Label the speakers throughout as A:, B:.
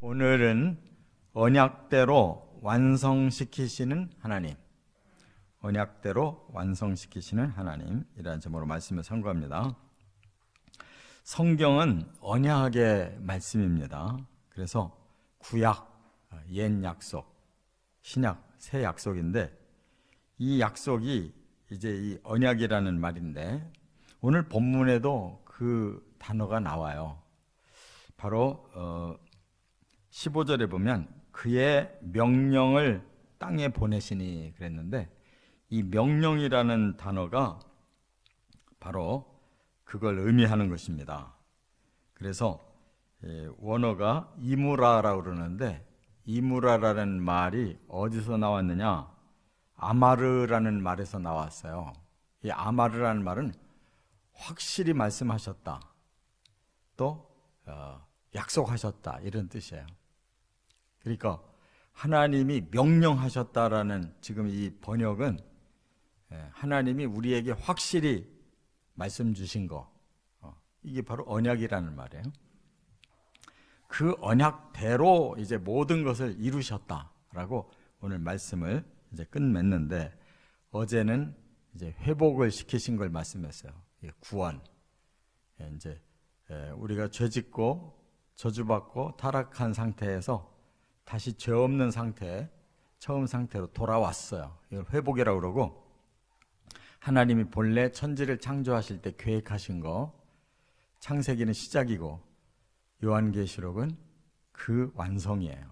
A: 오늘은 언약대로 완성시키시는 하나님, 언약대로 완성시키시는 하나님이라는 제목으로 말씀을 선고합니다. 성경은 언약의 말씀입니다. 그래서 구약, 옛 약속, 신약, 새 약속인데 이 약속이 이제 이 언약이라는 말인데 오늘 본문에도 그 단어가 나와요. 바로 15절에 보면 그의 명령을 땅에 보내시니 그랬는데 이 명령이라는 단어가 바로 그걸 의미하는 것입니다. 그래서 원어가 이무라라고 그러는데 이무라라는 말이 어디서 나왔느냐? 아마르라는 말에서 나왔어요. 이 아마르라는 말은 확실히 말씀하셨다, 또 약속하셨다, 이런 뜻이에요. 그러니까 하나님이 명령하셨다라는 지금 이 번역은 하나님이 우리에게 확실히 말씀 주신 거, 이게 바로 언약이라는 말이에요. 그 언약대로 이제 모든 것을 이루셨다라고 오늘 말씀을 이제 끝맺는데, 어제는 이제 회복을 시키신 걸 말씀했어요. 구원. 이제 우리가 죄짓고 저주받고 타락한 상태에서 다시 죄 없는 상태, 처음 상태로 돌아왔어요. 이걸 회복이라고 그러고, 하나님이 본래 천지를 창조하실 때 계획하신 거, 창세기는 시작이고 요한계시록은 그 완성이에요.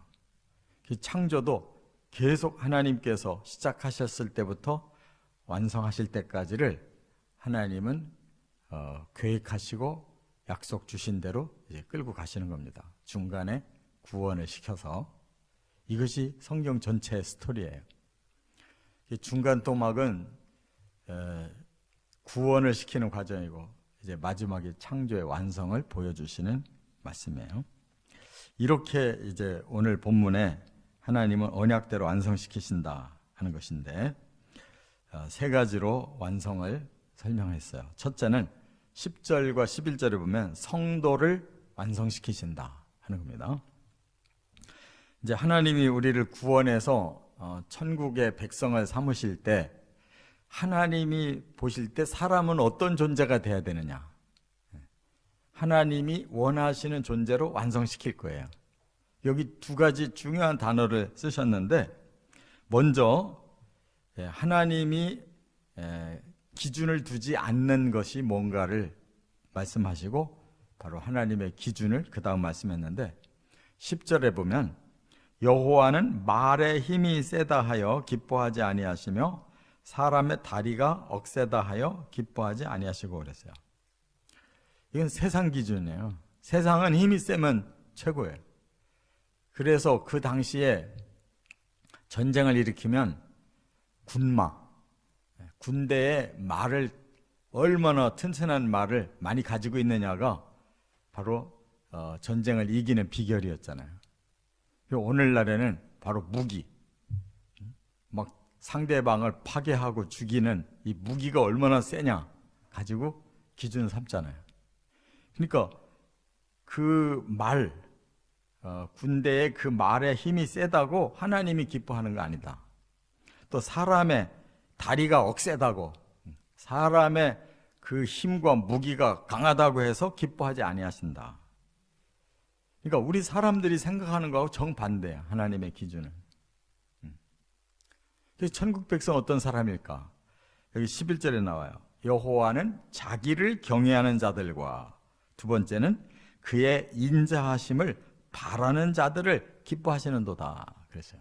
A: 그 창조도 계속 하나님께서 시작하셨을 때부터 완성하실 때까지를 하나님은 계획하시고 약속 주신 대로 이제 끌고 가시는 겁니다. 중간에 구원을 시켜서. 이것이 성경 전체의 스토리예요. 중간 토막은 구원을 시키는 과정이고 이제 마지막에 창조의 완성을 보여주시는 말씀이에요. 이렇게 이제 오늘 본문에 하나님은 언약대로 완성시키신다 하는 것인데, 세 가지로 완성을 설명했어요. 첫째는 10절과 11절에 보면 성도를 완성시키신다 하는 겁니다. 이제 하나님이 우리를 구원해서 천국의 백성을 삼으실 때 하나님이 보실 때 사람은 어떤 존재가 돼야 되느냐? 하나님이 원하시는 존재로 완성시킬 거예요. 여기 두 가지 중요한 단어를 쓰셨는데, 먼저 하나님이 기준을 두지 않는 것이 뭔가를 말씀하시고 바로 하나님의 기준을 그 다음 말씀했는데, 10절에 보면 여호와는 말의 힘이 세다 하여 기뻐하지 아니하시며 사람의 다리가 억세다 하여 기뻐하지 아니하시고 그랬어요. 이건 세상 기준이에요. 세상은 힘이 세면 최고예요. 그래서 그 당시에 전쟁을 일으키면 군대에 말을, 얼마나 튼튼한 말을 많이 가지고 있느냐가 바로 전쟁을 이기는 비결이었잖아요. 오늘날에는 바로 무기, 막 상대방을 파괴하고 죽이는 이 무기가 얼마나 세냐 가지고 기준을 삼잖아요. 그러니까 그 말, 군대의 그 말의 힘이 세다고 하나님이 기뻐하는 거 아니다. 또 사람의 다리가 억세다고, 사람의 그 힘과 무기가 강하다고 해서 기뻐하지 아니하신다. 그러니까 우리 사람들이 생각하는 거하고 정반대야, 하나님의 기준은. 그래서 천국 백성 어떤 사람일까? 여기 11절에 나와요. 여호와는 자기를 경외하는 자들과, 두 번째는 그의 인자하심을 바라는 자들을 기뻐하시는도다 그랬어요.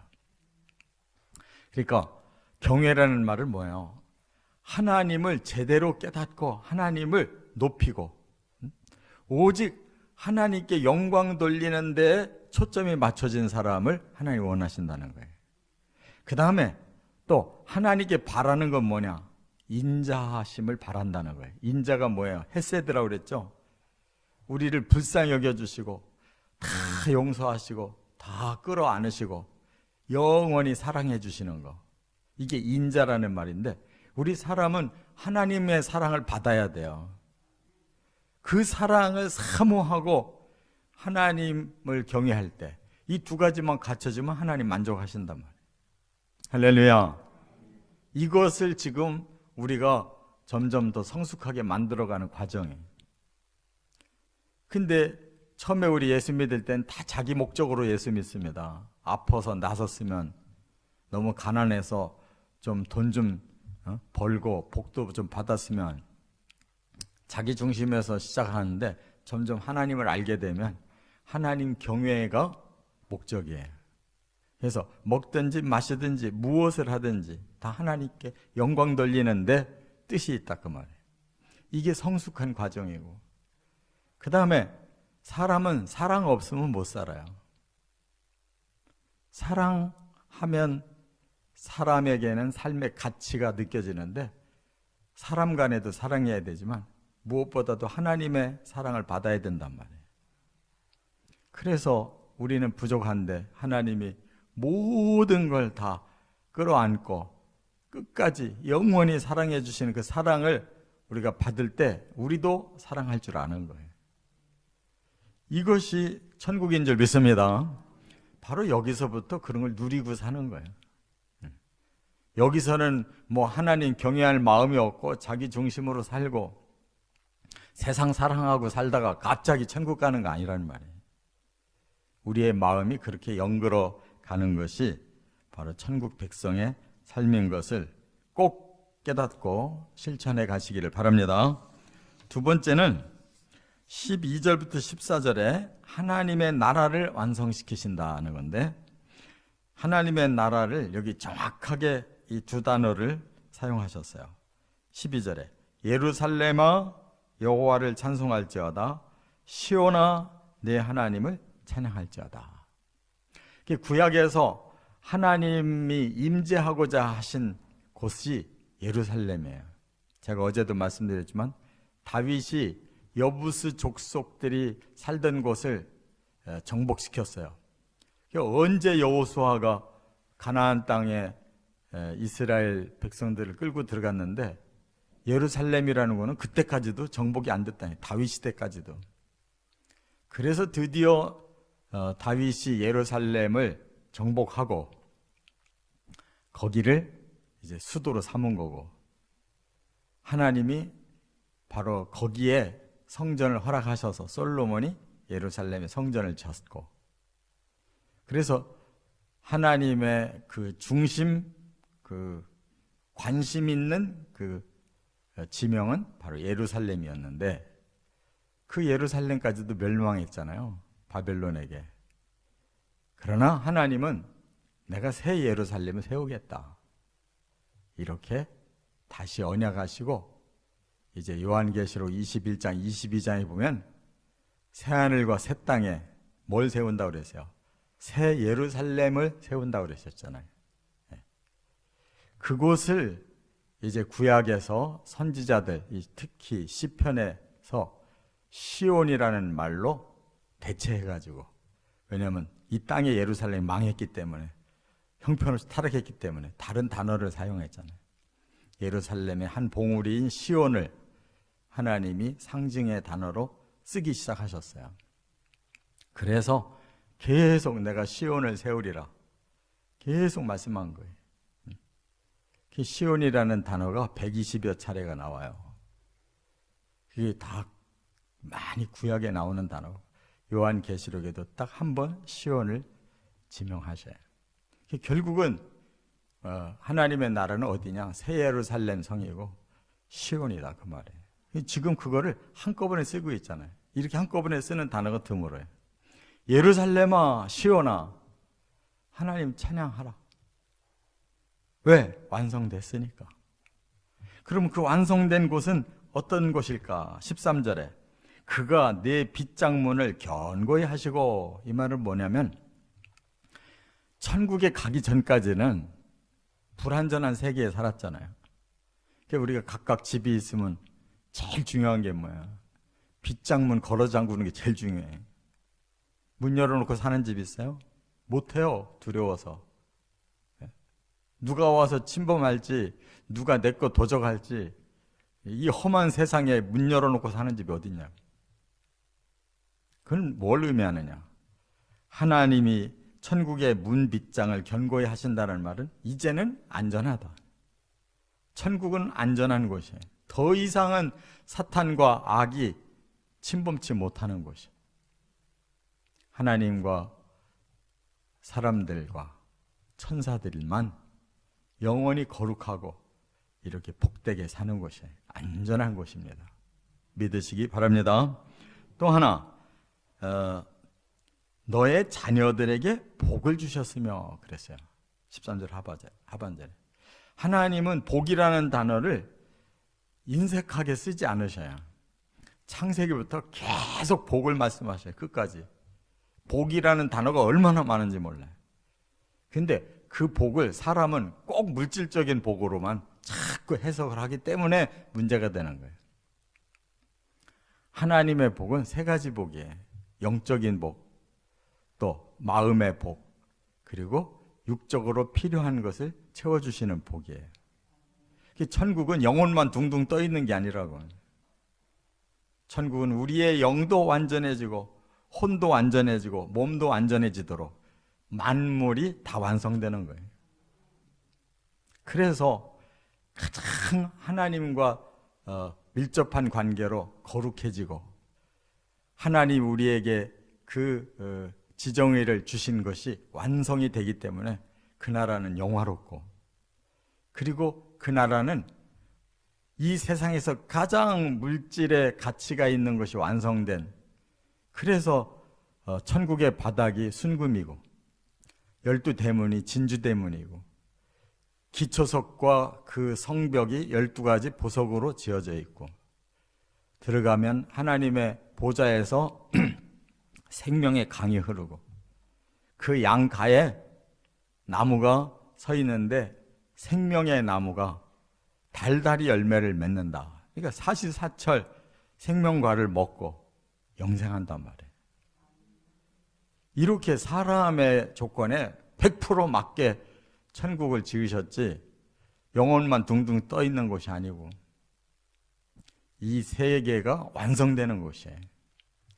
A: 그러니까 경외라는 말은 뭐예요? 하나님을 제대로 깨닫고 하나님을 높이고 오직 하나님께 영광 돌리는 데 초점이 맞춰진 사람을 하나님이 원하신다는 거예요. 그 다음에 또 하나님께 바라는 건 뭐냐? 인자하심을 바란다는 거예요. 인자가 뭐예요? 헤세드라고 그랬죠? 우리를 불쌍히 여겨주시고 다 용서하시고 다 끌어안으시고 영원히 사랑해 주시는 거, 이게 인자라는 말인데, 우리 사람은 하나님의 사랑을 받아야 돼요. 그 사랑을 사모하고 하나님을 경외할 때 이 두 가지만 갖춰지면 하나님 만족하신단 말이에요. 할렐루야. 이것을 지금 우리가 점점 더 성숙하게 만들어가는 과정이에요. 근데 처음에 우리 예수 믿을 땐 다 자기 목적으로 예수 믿습니다. 아파서 나섰으면, 너무 가난해서 좀 돈 좀 벌고 복도 좀 받았으면, 자기 중심에서 시작하는데 점점 하나님을 알게 되면 하나님 경외가 목적이에요. 그래서 먹든지 마시든지 무엇을 하든지 다 하나님께 영광 돌리는데 뜻이 있다 그 말이에요. 이게 성숙한 과정이고, 그 다음에 사람은 사랑 없으면 못 살아요. 사랑하면 사람에게는 삶의 가치가 느껴지는데, 사람 간에도 사랑해야 되지만 무엇보다도 하나님의 사랑을 받아야 된단 말이에요. 그래서 우리는 부족한데 하나님이 모든 걸 다 끌어안고 끝까지 영원히 사랑해 주시는 그 사랑을 우리가 받을 때 우리도 사랑할 줄 아는 거예요. 이것이 천국인 줄 믿습니다. 바로 여기서부터 그런 걸 누리고 사는 거예요. 여기서는 뭐 하나님 경외할 마음이 없고 자기 중심으로 살고 세상 사랑하고 살다가 갑자기 천국 가는 거 아니라는 말이에요. 우리의 마음이 그렇게 연결어 가는 것이 바로 천국 백성의 삶인 것을 꼭 깨닫고 실천해 가시기를 바랍니다. 두 번째는 12절부터 14절에 하나님의 나라를 완성시키신다는 건데, 하나님의 나라를 여기 정확하게 이 두 단어를 사용하셨어요. 12절에 예루살렘아 여호와를 찬송할지어다, 시온아 내 하나님을 찬양할지어다. 구약에서 하나님이 임재하고자 하신 곳이 예루살렘이에요. 제가 어제도 말씀드렸지만 다윗이 여부스 족속들이 살던 곳을 정복시켰어요. 언제 여호수아가 가나안 땅에 이스라엘 백성들을 끌고 들어갔는데, 예루살렘이라는 거는 그때까지도 정복이 안 됐다니, 다윗 시대까지도. 그래서 드디어 다윗이 예루살렘을 정복하고 거기를 이제 수도로 삼은 거고, 하나님이 바로 거기에 성전을 허락하셔서 솔로몬이 예루살렘에 성전을 지었고, 그래서 하나님의 그 중심, 그 관심 있는 그 지명은 바로 예루살렘이었는데, 그 예루살렘까지도 멸망했잖아요, 바벨론에게. 그러나 하나님은 내가 새 예루살렘을 세우겠다, 이렇게 다시 언약하시고, 이제 요한계시록 21장 22장에 보면 새하늘과 새 땅에 뭘 세운다고 그랬어요? 새 예루살렘을 세운다고 그랬었잖아요. 그곳을 이제 구약에서 선지자들, 특히 시편에서 시온이라는 말로 대체해가지고, 왜냐하면 이 땅의 예루살렘이 망했기 때문에, 형편없이 타락했기 때문에 다른 단어를 사용했잖아요. 예루살렘의 한 봉우리인 시온을 하나님이 상징의 단어로 쓰기 시작하셨어요. 그래서 계속 내가 시온을 세우리라 계속 말씀한 거예요. 그 시온이라는 단어가 120여 차례가 나와요. 그게 다 많이 구약에 나오는 단어고, 요한계시록에도 딱 한 번 시온을 지명하셔요. 결국은 하나님의 나라는 어디냐? 새 예루살렘 성이고 시온이다 그 말이에요. 지금 그거를 한꺼번에 쓰고 있잖아요. 이렇게 한꺼번에 쓰는 단어가 드물어요. 예루살렘아 시온아 하나님 찬양하라. 왜? 완성됐으니까. 그럼 그 완성된 곳은 어떤 곳일까? 13절에 그가 내 빗장문을 견고히 하시고, 이 말은 뭐냐면 천국에 가기 전까지는 불완전한 세계에 살았잖아요. 그러니까 우리가 각각 집이 있으면 제일 중요한 게 뭐야? 빗장문 걸어 잠그는 게 제일 중요해. 문 열어놓고 사는 집 있어요? 못해요, 두려워서. 누가 와서 침범할지, 누가 내 거 도적할지, 이 험한 세상에 문 열어놓고 사는 집이 어딨냐? 그건 뭘 의미하느냐? 하나님이 천국의 문 빗장을 견고히 하신다는 말은 이제는 안전하다. 천국은 안전한 곳이에요. 더 이상은 사탄과 악이 침범치 못하는 곳이에요. 하나님과 사람들과 천사들만 영원히 거룩하고 이렇게 복되게 사는 곳이에요. 안전한 곳입니다. 믿으시기 바랍니다. 또 하나, 너의 자녀들에게 복을 주셨으며 그랬어요. 13절 하반절에. 하나님은 복이라는 단어를 인색하게 쓰지 않으셔요. 창세기부터 계속 복을 말씀하셔요. 끝까지. 복이라는 단어가 얼마나 많은지 몰라요. 근데 그 복을 사람은 꼭 물질적인 복으로만 자꾸 해석을 하기 때문에 문제가 되는 거예요. 하나님의 복은 세 가지 복이에요. 영적인 복, 또 마음의 복, 그리고 육적으로 필요한 것을 채워주시는 복이에요. 천국은 영혼만 둥둥 떠 있는 게 아니라고. 천국은 우리의 영도 완전해지고 혼도 완전해지고 몸도 완전해지도록 만물이 다 완성되는 거예요. 그래서 가장 하나님과 밀접한 관계로 거룩해지고 하나님 우리에게 그 지정의를 주신 것이 완성이 되기 때문에 그 나라는 영화롭고, 그리고 그 나라는 이 세상에서 가장 물질의 가치가 있는 것이 완성된, 그래서 천국의 바닥이 순금이고 12대문이 진주대문이고 기초석과 그 성벽이 12가지 보석으로 지어져 있고, 들어가면 하나님의 보좌에서 생명의 강이 흐르고 그 양가에 나무가 서 있는데 생명의 나무가 달달이 열매를 맺는다. 그러니까 사시사철 생명과를 먹고 영생한단 말이에요. 이렇게 사람의 조건에 100% 맞게 천국을 지으셨지 영혼만 둥둥 떠 있는 곳이 아니고 이 세계가 완성되는 곳이에요.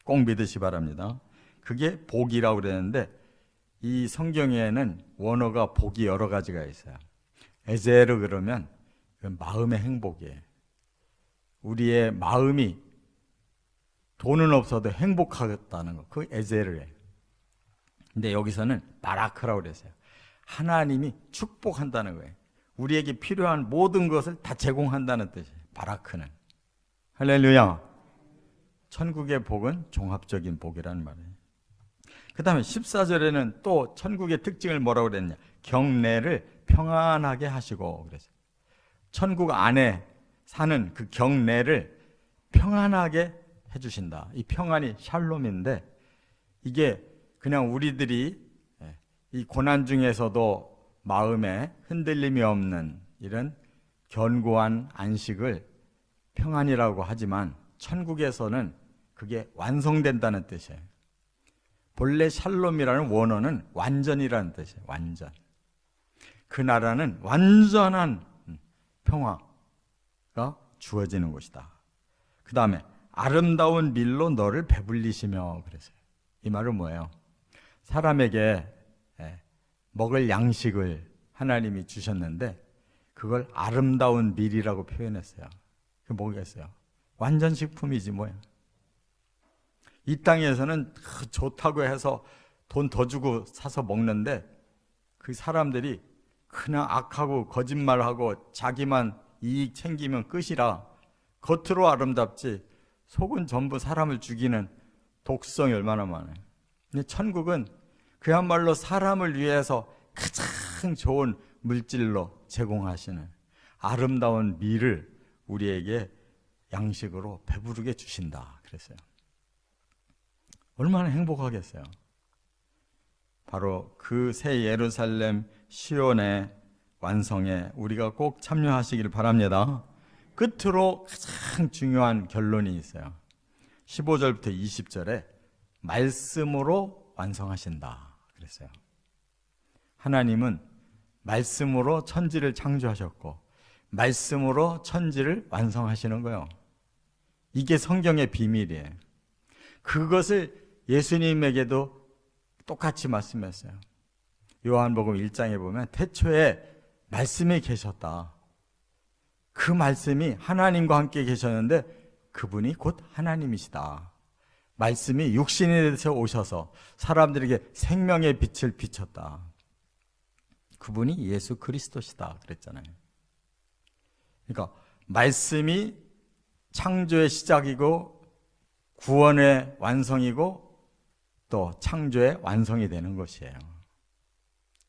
A: 꼭 믿으시 바랍니다. 그게 복이라고 그랬는데 이 성경에는 원어가 복이 여러 가지가 있어요. 에제르 그러면 마음의 행복이에요. 우리의 마음이 돈은 없어도 행복하겠다는 거, 그 에제르예요. 근데 여기서는 바라크라고 그랬어요. 하나님이 축복한다는 거예요. 우리에게 필요한 모든 것을 다 제공한다는 뜻이에요. 바라크는. 할렐루야. 천국의 복은 종합적인 복이라는 말이에요. 그 다음에 14절에는 또 천국의 특징을 뭐라고 그랬냐, 경내를 평안하게 하시고 그랬어요. 천국 안에 사는 그 경내를 평안하게 해주신다. 이 평안이 샬롬인데 이게 그냥 우리들이 이 고난 중에서도 마음에 흔들림이 없는 이런 견고한 안식을 평안이라고 하지만 천국에서는 그게 완성된다는 뜻이에요. 본래 샬롬이라는 원어는 완전이라는 뜻이에요. 완전. 그 나라는 완전한 평화가 주어지는 곳이다. 그 다음에 아름다운 밀로 너를 배불리시며 그랬어요. 이 말은 뭐예요? 사람에게 먹을 양식을 하나님이 주셨는데 그걸 아름다운 밀이라고 표현했어요. 그게 뭐겠어요? 완전 식품이지 뭐야. 이 땅에서는 좋다고 해서 돈 더 주고 사서 먹는데 그 사람들이 그냥 악하고 거짓말하고 자기만 이익 챙기면 끝이라 겉으로 아름답지 속은 전부 사람을 죽이는 독성이 얼마나 많아요. 근데 천국은 그야말로 사람을 위해서 가장 좋은 물질로 제공하시는 아름다운 밀을 우리에게 양식으로 배부르게 주신다 그랬어요. 얼마나 행복하겠어요. 바로 그 새 예루살렘 시온의 완성에 우리가 꼭 참여하시길 바랍니다. 끝으로 가장 중요한 결론이 있어요. 15절부터 20절에 말씀으로 완성하신다 그랬어요. 하나님은 말씀으로 천지를 창조하셨고 말씀으로 천지를 완성하시는 거예요. 이게 성경의 비밀이에요. 그것을 예수님에게도 똑같이 말씀했어요. 요한복음 1장에 보면 태초에 말씀이 계셨다. 그 말씀이 하나님과 함께 계셨는데 그분이 곧 하나님이시다. 말씀이 육신이 돼서 오셔서 사람들에게 생명의 빛을 비췄다. 그분이 예수 그리스도시다 그랬잖아요. 그러니까 말씀이 창조의 시작이고 구원의 완성이고 또 창조의 완성이 되는 것이에요.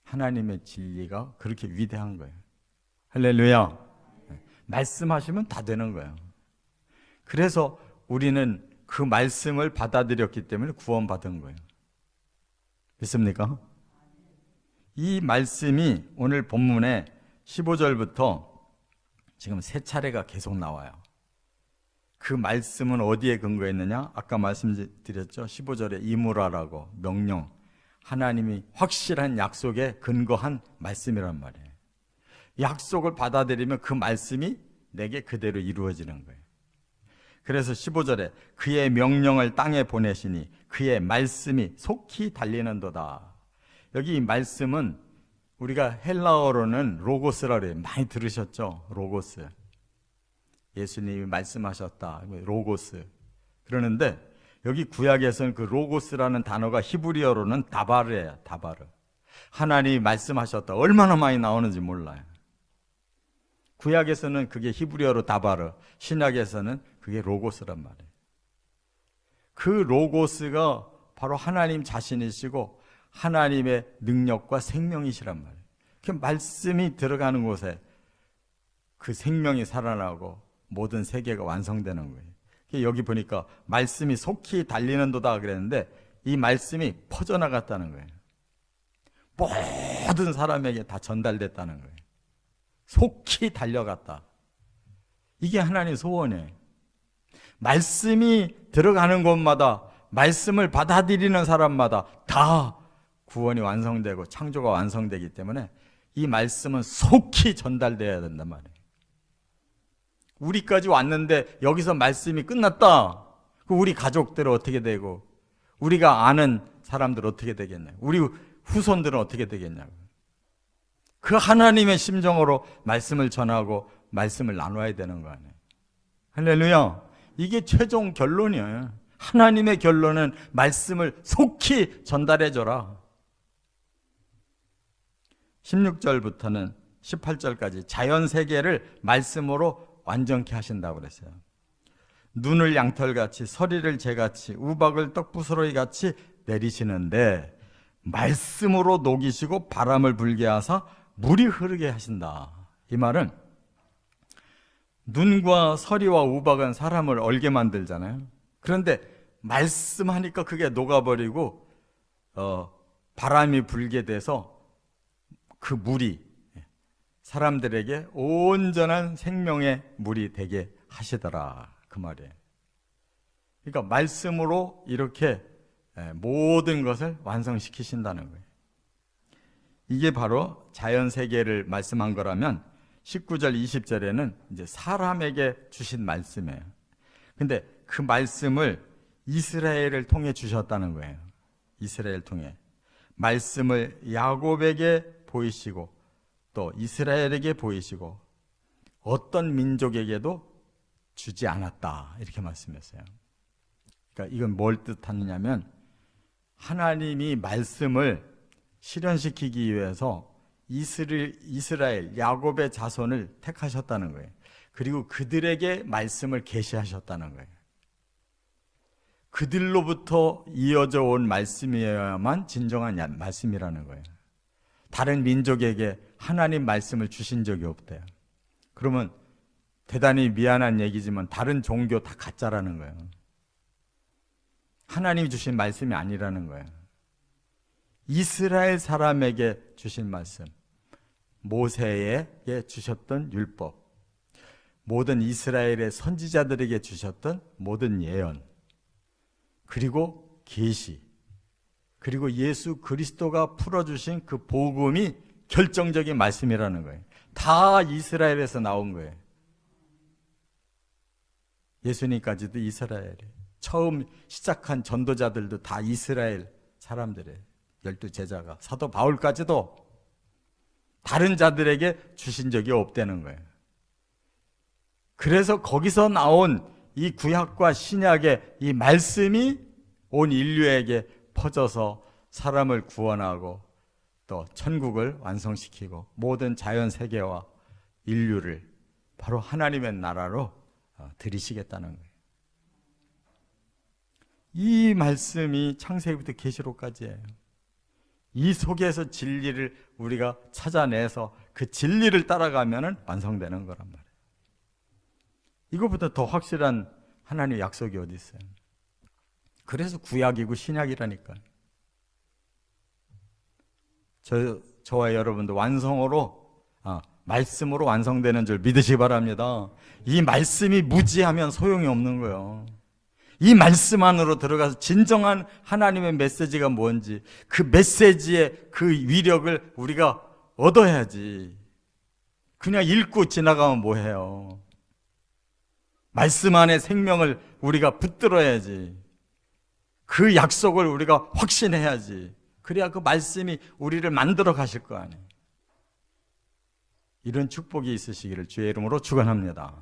A: 하나님의 진리가 그렇게 위대한 거예요. 할렐루야. 말씀하시면 다 되는 거예요. 그래서 우리는 그 말씀을 받아들였기 때문에 구원받은 거예요. 믿습니까? 이 말씀이 오늘 본문에 15절부터 지금 세 차례가 계속 나와요. 그 말씀은 어디에 근거했느냐? 아까 말씀드렸죠. 15절에 이무라라고 명령, 하나님이 확실한 약속에 근거한 말씀이란 말이에요. 약속을 받아들이면 그 말씀이 내게 그대로 이루어지는 거예요. 그래서 15절에 그의 명령을 땅에 보내시니 그의 말씀이 속히 달리는도다. 여기 이 말씀은 우리가 헬라어로는 로고스라고 해요. 많이 들으셨죠? 로고스. 예수님이 말씀하셨다. 로고스. 그러는데 여기 구약에서는 그 로고스라는 단어가 히브리어로는 다바르예요. 다바르. 하나님이 말씀하셨다. 얼마나 많이 나오는지 몰라요. 구약에서는 그게 히브리어로 다바르, 신약에서는 그게 로고스란 말이에요. 그 로고스가 바로 하나님 자신이시고 하나님의 능력과 생명이시란 말이에요. 그 말씀이 들어가는 곳에 그 생명이 살아나고 모든 세계가 완성되는 거예요. 여기 보니까 말씀이 속히 달리는도다 그랬는데 이 말씀이 퍼져나갔다는 거예요. 모든 사람에게 다 전달됐다는 거예요. 속히 달려갔다. 이게 하나님의 소원이에요. 말씀이 들어가는 곳마다 말씀을 받아들이는 사람마다 다 구원이 완성되고 창조가 완성되기 때문에 이 말씀은 속히 전달돼야 된단 말이에요. 우리까지 왔는데 여기서 말씀이 끝났다. 우리 가족들은 어떻게 되고 우리가 아는 사람들 어떻게 되겠냐고, 우리 후손들은 어떻게 되겠냐고. 그 하나님의 심정으로 말씀을 전하고 말씀을 나눠야 되는 거 아니에요. 할렐루야. 이게 최종 결론이에요. 하나님의 결론은 말씀을 속히 전달해줘라. 16절부터는 18절까지 자연세계를 말씀으로 완전케 하신다고 그랬어요. 눈을 양털같이 서리를 재같이 우박을 떡부스러기 같이 내리시는데 말씀으로 녹이시고 바람을 불게 하사 물이 흐르게 하신다. 이 말은 눈과 서리와 우박은 사람을 얼게 만들잖아요. 그런데 말씀하니까 그게 녹아버리고 바람이 불게 돼서 그 물이 사람들에게 온전한 생명의 물이 되게 하시더라. 그 말이에요. 그러니까 말씀으로 이렇게 모든 것을 완성시키신다는 거예요. 이게 바로 자연세계를 말씀한 거라면 19절 20절에는 이제 사람에게 주신 말씀이에요. 근데 그 말씀을 이스라엘을 통해 주셨다는 거예요. 이스라엘 통해 말씀을 야곱에게 보이시고 또 이스라엘에게 보이시고 어떤 민족에게도 주지 않았다. 이렇게 말씀했어요. 그러니까 이건 뭘 뜻하느냐면 하나님이 말씀을 실현시키기 위해서 이스라엘, 야곱의 자손을 택하셨다는 거예요. 그리고 그들에게 말씀을 계시하셨다는 거예요. 그들로부터 이어져 온 말씀이어야만 진정한 말씀이라는 거예요. 다른 민족에게 하나님 말씀을 주신 적이 없대요. 그러면 대단히 미안한 얘기지만 다른 종교 다 가짜라는 거예요. 하나님이 주신 말씀이 아니라는 거예요. 이스라엘 사람에게 주신 말씀, 모세에게 주셨던 율법, 모든 이스라엘의 선지자들에게 주셨던 모든 예언, 그리고 계시, 그리고 예수 그리스도가 풀어주신 그 복음이 결정적인 말씀이라는 거예요. 다 이스라엘에서 나온 거예요. 예수님까지도 이스라엘이에요. 처음 시작한 전도자들도 다 이스라엘 사람들이에요. 12 제자가 사도 바울까지도 다른 자들에게 주신 적이 없다는 거예요. 그래서 거기서 나온 이 구약과 신약의 이 말씀이 온 인류에게 퍼져서 사람을 구원하고 또 천국을 완성시키고 모든 자연 세계와 인류를 바로 하나님의 나라로 들이시겠다는 거예요. 이 말씀이 창세기부터 계시록까지예요. 이 속에서 진리를 우리가 찾아내서 그 진리를 따라가면 완성되는 거란 말이에요. 이거보다 더 확실한 하나님의 약속이 어디 있어요? 그래서 구약이고 신약이라니까요. 저와 여러분도 완성으로 말씀으로 완성되는 줄 믿으시기 바랍니다. 이 말씀이 무지하면 소용이 없는 거예요. 이 말씀 안으로 들어가서 진정한 하나님의 메시지가 뭔지 그 메시지의 그 위력을 우리가 얻어야지. 그냥 읽고 지나가면 뭐해요. 말씀 안에 생명을 우리가 붙들어야지. 그 약속을 우리가 확신해야지. 그래야 그 말씀이 우리를 만들어 가실 거 아니에요. 이런 축복이 있으시기를 주의 이름으로 축원합니다.